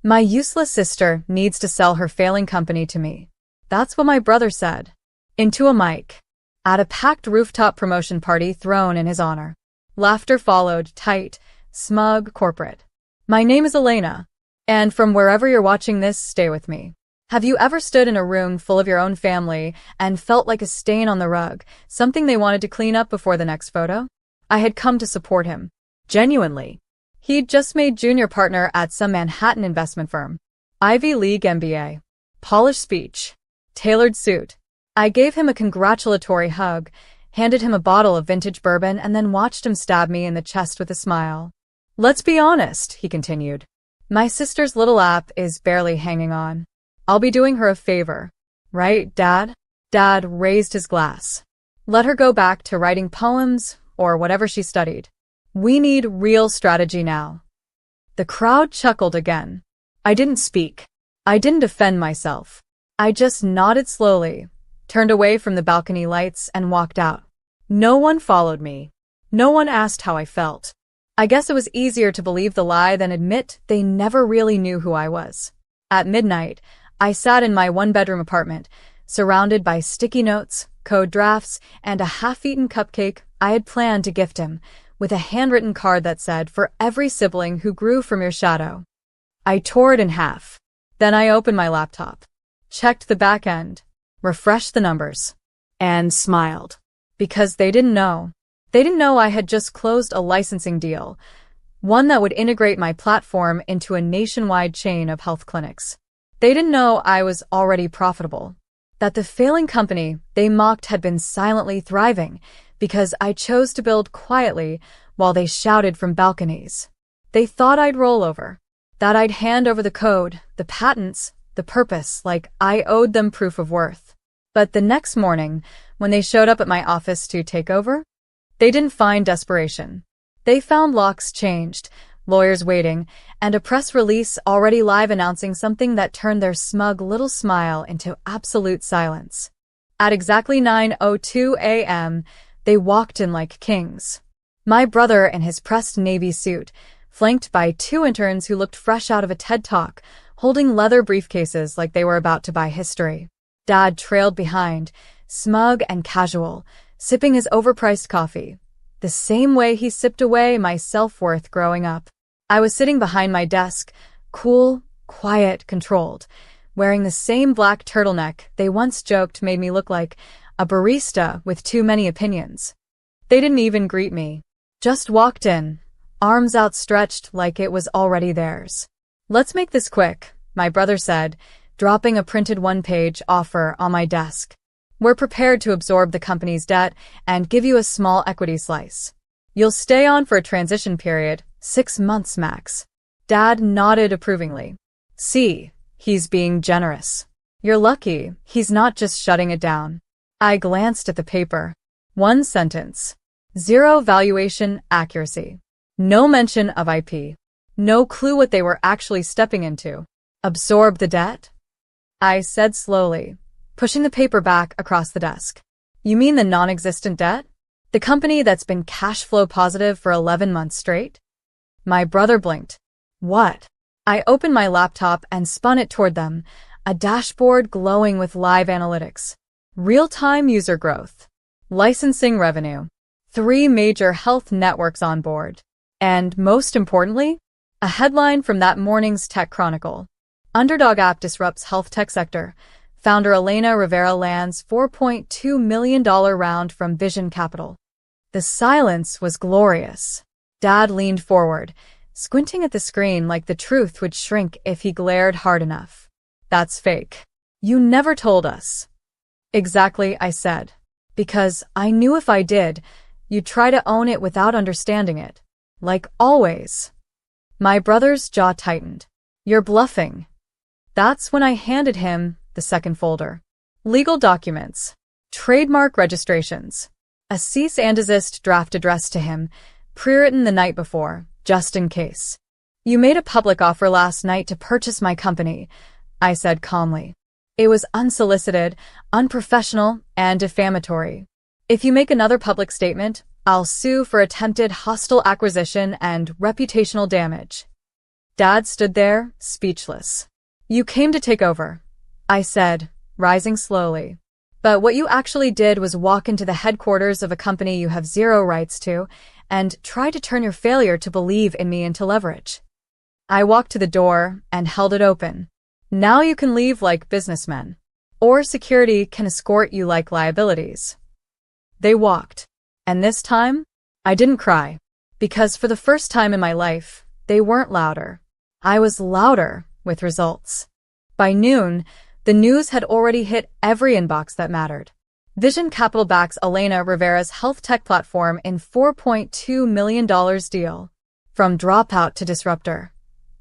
My useless sister needs to sell her failing company to me. That's what my brother said. Into a mic. At a packed rooftop promotion party thrown in his honor. Laughter followed, tight, smug, corporate. My name is Elena. And from wherever you're watching this, stay with me. Have you ever stood in a room full of your own family and felt like a stain on the rug, something they wanted to clean up before the next photo? I had come to support him. Genuinely. He'd just made junior partner at some Manhattan investment firm. Ivy League MBA. Polished speech. Tailored suit. I gave him a congratulatory hug, handed him a bottle of vintage bourbon, and then watched him stab me in the chest with a smile. Let's be honest, he continued. My sister's little app is barely hanging on. I'll be doing her a favor. Right, Dad? Dad raised his glass. Let her go back to writing poems or whatever she studied. We need real strategy now. The crowd chuckled again. I didn't speak. I didn't defend myself. I just nodded slowly, turned away from the balcony lights, and walked out. No one followed me. No one asked how I felt. I guess it was easier to believe the lie than admit they never really knew who I was. At midnight, I sat in my one-bedroom apartment, surrounded by sticky notes, code drafts, and a half-eaten cupcake I had planned to gift him, with a handwritten card that said, "For every sibling who grew from your shadow." I tore it in half. Then I opened my laptop, checked the back end, refreshed the numbers, and smiled. Because they didn't know. They didn't know I had just closed a licensing deal, one that would integrate my platform into a nationwide chain of health clinics. They didn't know I was already profitable, that the failing company they mocked had been silently thriving because I chose to build quietly while they shouted from balconies. They thought I'd roll over, that I'd hand over the code, the patents, the purpose, like I owed them proof of worth. But the next morning, when they showed up at my office to take over, they didn't find desperation. They found locks changed, lawyers waiting, and a press release already live announcing something that turned their smug little smile into absolute silence. At exactly 9:02 a.m., they walked in like kings. My brother in his pressed navy suit, flanked by two interns who looked fresh out of a TED Talk, holding leather briefcases like they were about to buy history. Dad trailed behind, smug and casual, sipping his overpriced coffee, the same way he sipped away my self-worth growing up. I was sitting behind my desk, cool, quiet, controlled, wearing the same black turtleneck they once joked made me look like a barista with too many opinions. They didn't even greet me, just walked in, arms outstretched like it was already theirs. Let's make this quick, my brother said, dropping a printed one-page offer on my desk. We're prepared to absorb the company's debt and give you a small equity slice. You'll stay on for a transition period, 6 months max. Dad nodded approvingly. See, he's being generous. You're lucky, he's not just shutting it down. I glanced at the paper. One sentence. 0 valuation accuracy. No mention of IP. No clue what they were actually stepping into. Absorb the debt? I said slowly, pushing the paper back across the desk. You mean the non-existent debt? The company that's been cash flow positive for 11 months straight? My brother blinked. What? I opened my laptop and spun it toward them, a dashboard glowing with live analytics. Real-time user growth. Licensing revenue. 3 major health networks on board. And, most importantly, a headline from that morning's Tech Chronicle. Underdog app disrupts health tech sector. Founder Elena Rivera lands $4.2 million round from Vision Capital. The silence was glorious. Dad leaned forward, squinting at the screen like the truth would shrink if he glared hard enough. That's fake. You never told us. Exactly, I said. Because I knew if I did, you'd try to own it without understanding it. Like always. My brother's jaw tightened. You're bluffing. That's when I handed him the second folder. Legal documents. Trademark registrations. A cease and desist draft addressed to him, pre-written the night before, just in case. You made a public offer last night to purchase my company, I said calmly. It was unsolicited, unprofessional, and defamatory. If you make another public statement, I'll sue for attempted hostile acquisition and reputational damage. Dad stood there, speechless. You came to take over, I said, rising slowly. But what you actually did was walk into the headquarters of a company you have zero rights to and try to turn your failure to believe in me into leverage. I walked to the door and held it open. Now you can leave like businessmen, or security can escort you like liabilities. They walked, and this time, I didn't cry, because for the first time in my life, they weren't louder. I was louder with results. By noon, the news had already hit every inbox that mattered. Vision Capital backs Elena Rivera's health tech platform in $4.2 million deal. From dropout to disruptor.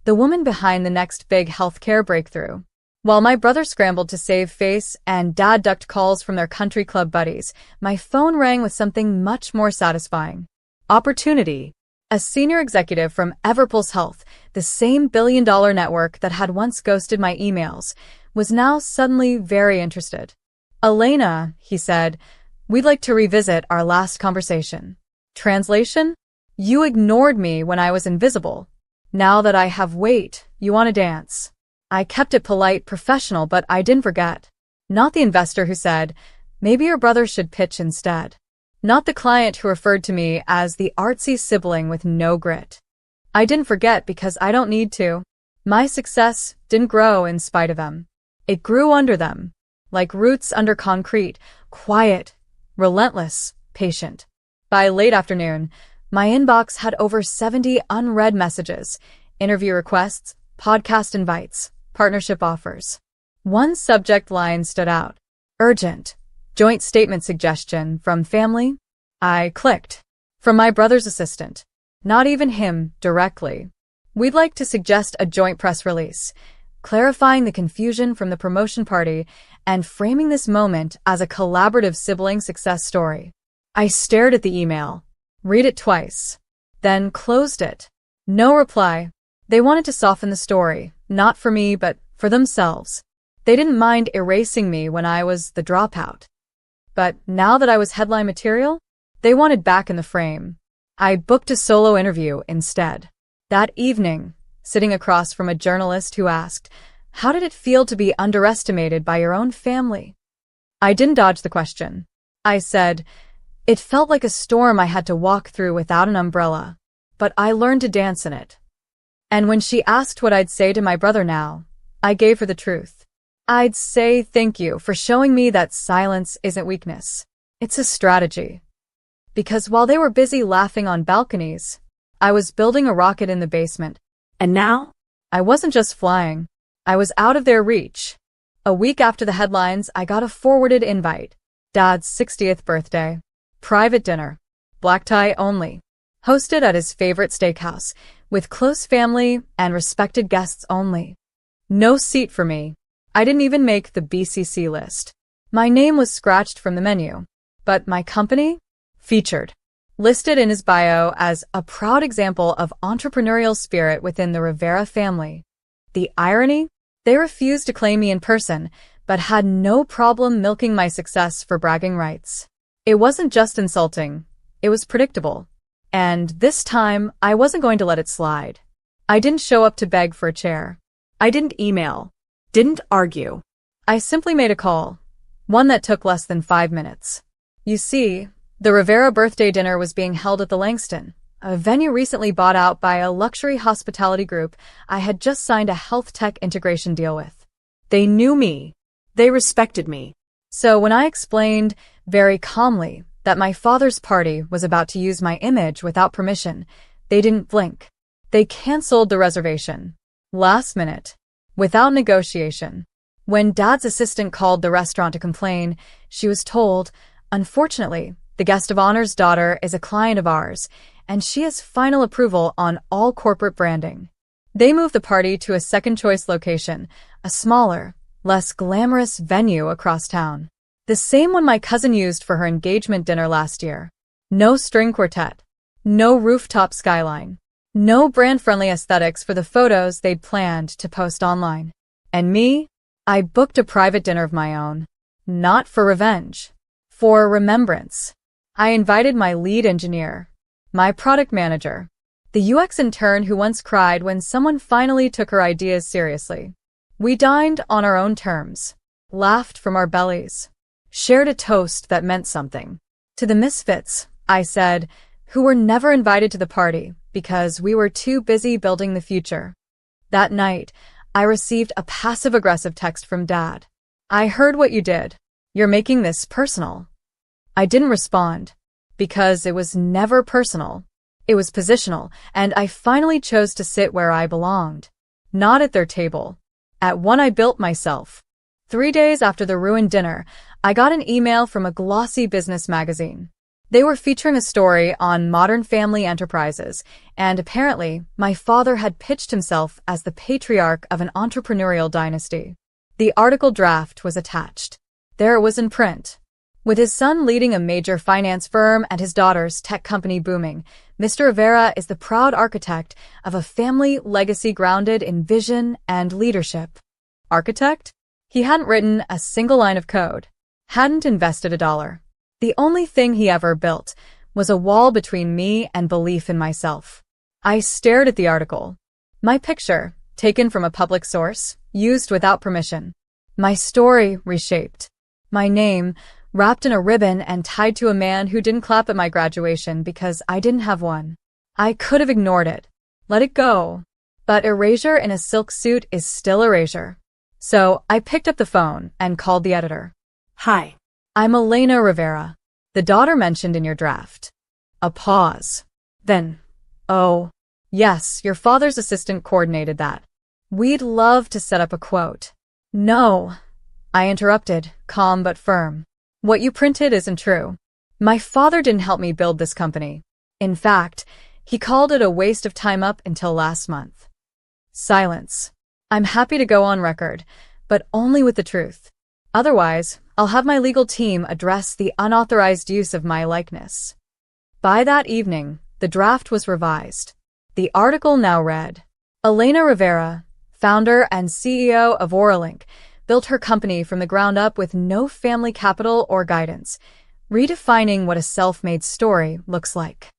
The woman behind the next big healthcare breakthrough. While my brother scrambled to save face and Dad ducked calls from their country club buddies, my phone rang with something much more satisfying. Opportunity. A senior executive from Everpulse Health, the same billion-dollar network that had once ghosted my emails, was now suddenly very interested. Elena, he said, we'd like to revisit our last conversation. Translation? You ignored me when I was invisible. Now that I have weight, you want to dance. I kept it polite, professional, but I didn't forget. Not the investor who said, maybe your brother should pitch instead. Not the client who referred to me as the artsy sibling with no grit. I didn't forget because I don't need to. My success didn't grow in spite of them. It grew under them, like roots under concrete, quiet, relentless, patient. By late afternoon, my inbox had over 70 unread messages, interview requests, podcast invites, partnership offers. One subject line stood out. Urgent. Joint statement suggestion from family? I clicked. From my brother's assistant. Not even him, directly. We'd like to suggest a joint press release, clarifying the confusion from the promotion party and framing this moment as a collaborative sibling success story. I stared at the email. Read it twice. Then closed it. No reply. They wanted to soften the story, not for me, but for themselves. They didn't mind erasing me when I was the dropout. But now that I was headline material, they wanted back in the frame. I booked a solo interview instead. That evening, sitting across from a journalist who asked, how did it feel to be underestimated by your own family? I didn't dodge the question. I said, it felt like a storm I had to walk through without an umbrella, but I learned to dance in it. And when she asked what I'd say to my brother now, I gave her the truth. I'd say thank you for showing me that silence isn't weakness. It's a strategy. Because while they were busy laughing on balconies, I was building a rocket in the basement. And now? I wasn't just flying. I was out of their reach. A week after the headlines, I got a forwarded invite. Dad's 60th birthday. Private dinner. Black tie only. Hosted at his favorite steakhouse, with close family and respected guests only. No seat for me. I didn't even make the BCC list. My name was scratched from the menu. But my company? Featured. Listed in his bio as a proud example of entrepreneurial spirit within the Rivera family. The irony? They refused to claim me in person, but had no problem milking my success for bragging rights. It wasn't just insulting. It was predictable. And this time, I wasn't going to let it slide. I didn't show up to beg for a chair. I didn't email. Didn't argue. I simply made a call. One that took less than 5 minutes. You see, the Rivera birthday dinner was being held at the Langston, a venue recently bought out by a luxury hospitality group I had just signed a health tech integration deal with. They knew me. They respected me. So when I explained, very calmly, that my father's party was about to use my image without permission, they didn't blink. They canceled the reservation. Last minute. Without negotiation. When Dad's assistant called the restaurant to complain, she was told, unfortunately, the guest of honor's daughter is a client of ours, and she has final approval on all corporate branding. They moved the party to a second-choice location, a smaller, less glamorous venue across town. The same one my cousin used for her engagement dinner last year. No string quartet. No rooftop skyline. No brand-friendly aesthetics for the photos they'd planned to post online. And me? I booked a private dinner of my own. Not for revenge. For remembrance. I invited my lead engineer, my product manager, the UX intern who once cried when someone finally took her ideas seriously. We dined on our own terms, laughed from our bellies, shared a toast that meant something. To the misfits, I said, who were never invited to the party because we were too busy building the future. That night, I received a passive-aggressive text from Dad. "I heard what you did. You're making this personal." I didn't respond, because it was never personal. It was positional, and I finally chose to sit where I belonged. Not at their table. At one I built myself. 3 days after the ruined dinner, I got an email from a glossy business magazine. They were featuring a story on modern family enterprises, and apparently, my father had pitched himself as the patriarch of an entrepreneurial dynasty. The article draft was attached. There it was in print. With his son leading a major finance firm and his daughter's tech company booming, Mr. Rivera is the proud architect of a family legacy grounded in vision and leadership. Architect? He hadn't written a single line of code, hadn't invested $1. The only thing he ever built was a wall between me and belief in myself. I stared at the article. My picture, taken from a public source, used without permission. My story reshaped. My name, wrapped in a ribbon and tied to a man who didn't clap at my graduation because I didn't have one. I could have ignored it, let it go. But erasure in a silk suit is still erasure. So I picked up the phone and called the editor. "Hi. I'm Elena Rivera, the daughter mentioned in your draft." A pause. Then, "Oh, yes, your father's assistant coordinated that. We'd love to set up a quote." "No," I interrupted, calm but firm. "What you printed isn't true. My father didn't help me build this company. In fact, he called it a waste of time up until last month." Silence. "I'm happy to go on record, but only with the truth. Otherwise, I'll have my legal team address the unauthorized use of my likeness." By that evening, the draft was revised. The article now read, "Elena Rivera, founder and CEO of Auralink, built her company from the ground up with no family capital or guidance, redefining what a self-made story looks like."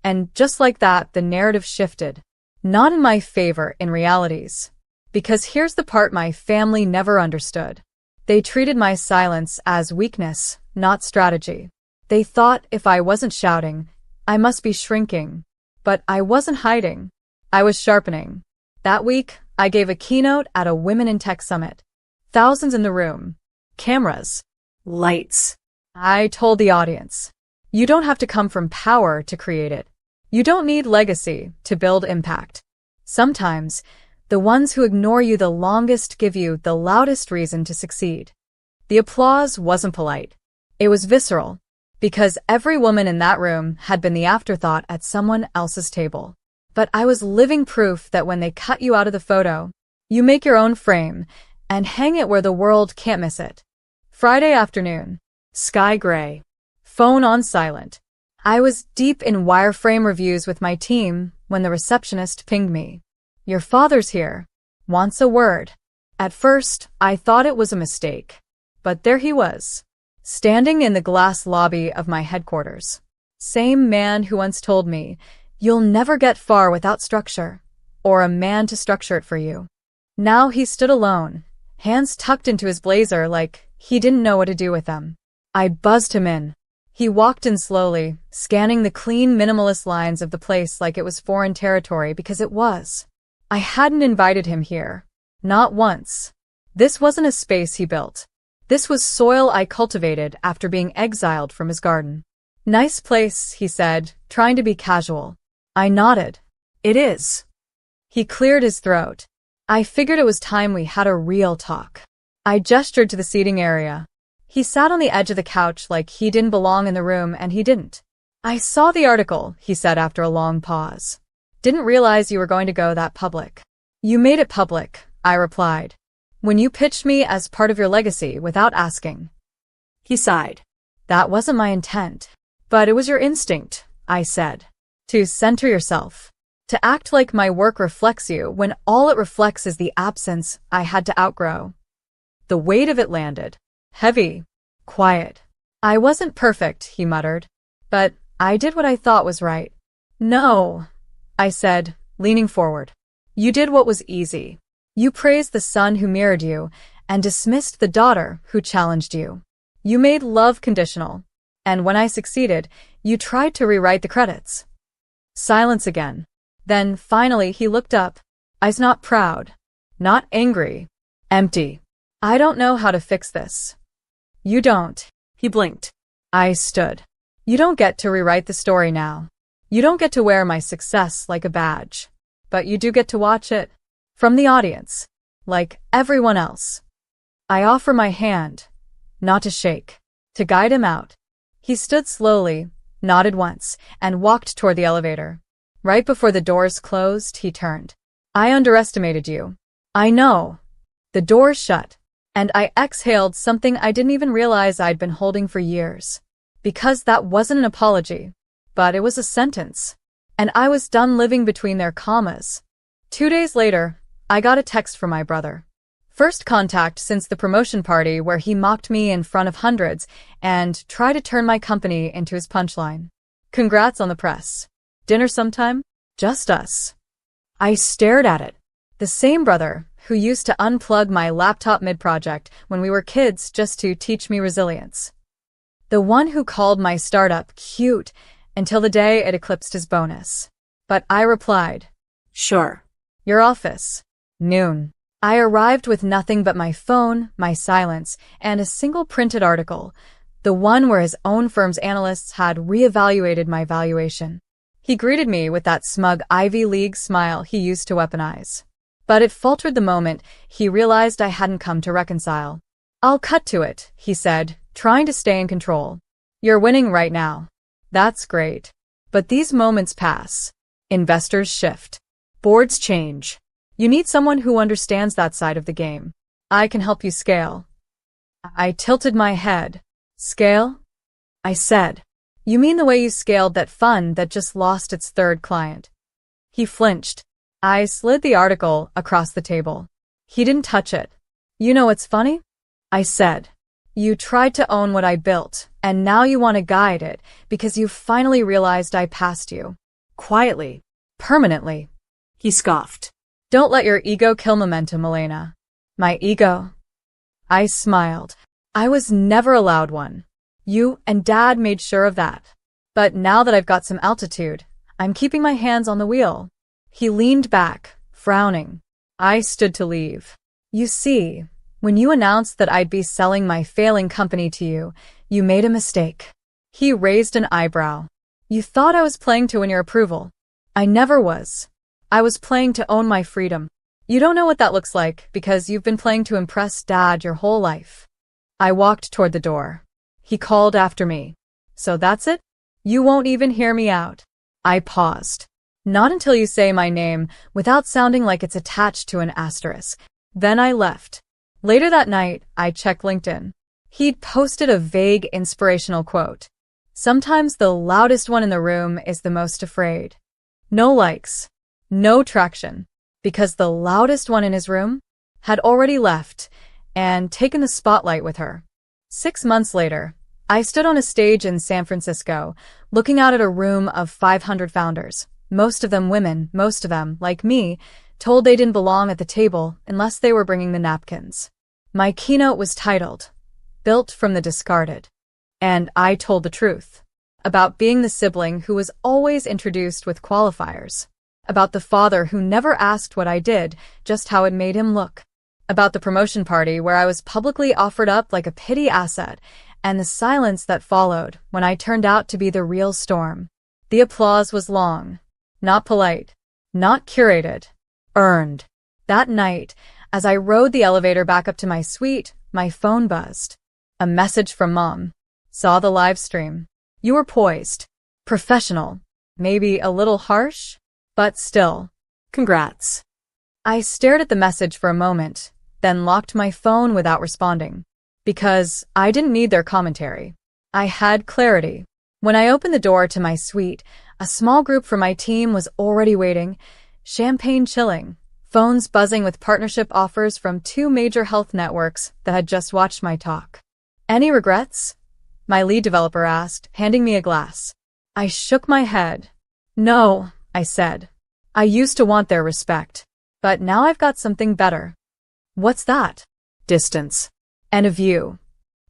And just like that, the narrative shifted. Not in my favor in realities. Because here's the part my family never understood. They treated my silence as weakness, not strategy. They thought if I wasn't shouting, I must be shrinking. But I wasn't hiding. I was sharpening. That week, I gave a keynote at a Women in Tech Summit. Thousands in the room. Cameras. Lights. I told the audience, you don't have to come from power to create it. You don't need legacy to build impact. Sometimes, the ones who ignore you the longest give you the loudest reason to succeed. The applause wasn't polite. It was visceral, because every woman in that room had been the afterthought at someone else's table. But I was living proof that when they cut you out of the photo, you make your own frame and hang it where the world can't miss it. Friday afternoon. Sky gray. Phone on silent. I was deep in wireframe reviews with my team when the receptionist pinged me. "Your father's here. Wants a word." At first, I thought it was a mistake. But there he was, standing in the glass lobby of my headquarters. Same man who once told me, "You'll never get far without structure, or a man to structure it for you." Now he stood alone, hands tucked into his blazer like he didn't know what to do with them. I buzzed him in. He walked in slowly, scanning the clean, minimalist lines of the place like it was foreign territory because it was. I hadn't invited him here. Not once. This wasn't a space he built. This was soil I cultivated after being exiled from his garden. "Nice place," he said, trying to be casual. I nodded. "It is." He cleared his throat. I figured it was time we had a real talk. I gestured to the seating area. He sat on the edge of the couch like he didn't belong in the room, and he didn't. "I saw the article," he said after a long pause. "Didn't realize you were going to go that public." "You made it public," I replied, "when you pitched me as part of your legacy without asking." He sighed. "That wasn't my intent. But it was your instinct," I said. "To center yourself. To act like my work reflects you when all it reflects is the absence I had to outgrow." The weight of it landed. Heavy. Quiet. "I wasn't perfect," he muttered. "But I did what I thought was right." "No," I said, leaning forward. You did what was easy. You praised the son who mirrored you and dismissed the daughter who challenged you. You made love conditional. And when I succeeded, you tried to rewrite the credits. Silence again. Then, finally, he looked up, eyes not proud, not angry, empty. I don't know how to fix this. You don't. He blinked. I stood. You don't get to rewrite the story now. You don't get to wear my success like a badge. But you do get to watch it. From the audience. Like everyone else. I offer my hand. Not to shake. To guide him out. He stood slowly, nodded once, and walked toward the elevator. Right before the doors closed, he turned. I underestimated you. I know. The door shut, and I exhaled something I didn't even realize I'd been holding for years. Because that wasn't an apology, but it was a sentence. And I was done living between their commas. 2 days later, I got a text from my brother. First contact since the promotion party where he mocked me in front of hundreds and tried to turn my company into his punchline. Congrats on the press. Dinner sometime? Just us. I stared at it. The same brother who used to unplug my laptop mid-project when we were kids just to teach me resilience. The one who called my startup cute until the day it eclipsed his bonus. But I replied, Sure. Your office. Noon. I arrived with nothing but my phone, my silence, and a single printed article, the one where his own firm's analysts had reevaluated my valuation. He greeted me with that smug Ivy League smile he used to weaponize. But it faltered the moment he realized I hadn't come to reconcile. I'll cut to it, he said, trying to stay in control. You're winning right now. That's great. But these moments pass. Investors shift. Boards change. You need someone who understands that side of the game. I can help you scale. I tilted my head. Scale? I said. You mean the way you scaled that fund that just lost its third client? He flinched. I slid the article across the table. He didn't touch it. You know what's funny? I said. You tried to own what I built, and now you want to guide it because you finally realized I passed you. Quietly. Permanently. He scoffed. Don't let your ego kill momentum, Elena. My ego? I smiled. I was never allowed one. You and Dad made sure of that. But now that I've got some altitude, I'm keeping my hands on the wheel. He leaned back, frowning. I stood to leave. You see, when you announced that I'd be selling my failing company to you, you made a mistake. He raised an eyebrow. You thought I was playing to win your approval. I never was. I was playing to own my freedom. You don't know what that looks like because you've been playing to impress Dad your whole life. I walked toward the door. He called after me. So that's it? You won't even hear me out. I paused. Not until you say my name without sounding like it's attached to an asterisk. Then I left. Later that night, I checked LinkedIn. He'd posted a vague inspirational quote. Sometimes the loudest one in the room is the most afraid. No likes. No traction. Because the loudest one in his room had already left and taken the spotlight with her. 6 months later, I stood on a stage in San Francisco, looking out at a room of 500 founders, most of them women, most of them, like me, told they didn't belong at the table unless they were bringing the napkins. My keynote was titled, Built from the Discarded. And I told the truth. About being the sibling who was always introduced with qualifiers. About the father who never asked what I did, just how it made him look. About the promotion party where I was publicly offered up like a pity asset, and the silence that followed when I turned out to be the real storm. The applause was long. Not polite. Not curated. Earned. That night, as I rode the elevator back up to my suite, my phone buzzed. A message from Mom. Saw the live stream. You were poised. Professional. Maybe a little harsh? But still. Congrats. I stared at the message for a moment, then locked my phone without responding. Because I didn't need their commentary. I had clarity. When I opened the door to my suite, a small group from my team was already waiting, champagne chilling, phones buzzing with partnership offers from 2 major health networks that had just watched my talk. Any regrets? My lead developer asked, handing me a glass. I shook my head. No, I said. I used to want their respect, but now I've got something better. What's that? Distance. And a view.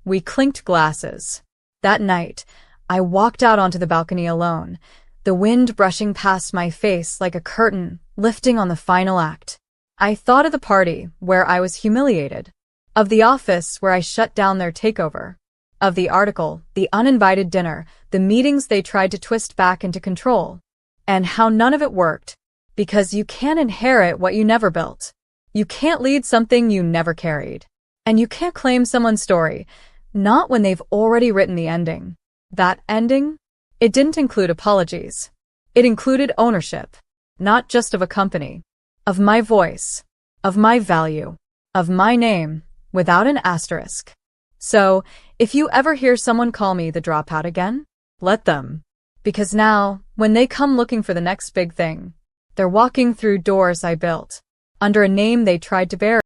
We clinked glasses. That night, I walked out onto the balcony alone, the wind brushing past my face like a curtain lifting on the final act. I thought of the party where I was humiliated, of the office where I shut down their takeover, of the article, the uninvited dinner, the meetings they tried to twist back into control, and how none of it worked, because you can't inherit what you never built. You can't lead something you never carried. And you can't claim someone's story, not when they've already written the ending. That ending? It didn't include apologies. It included ownership, not just of a company, of my voice, of my value, of my name, without an asterisk. So, if you ever hear someone call me the dropout again, let them. Because now, when they come looking for the next big thing, they're walking through doors I built, under a name they tried to bury.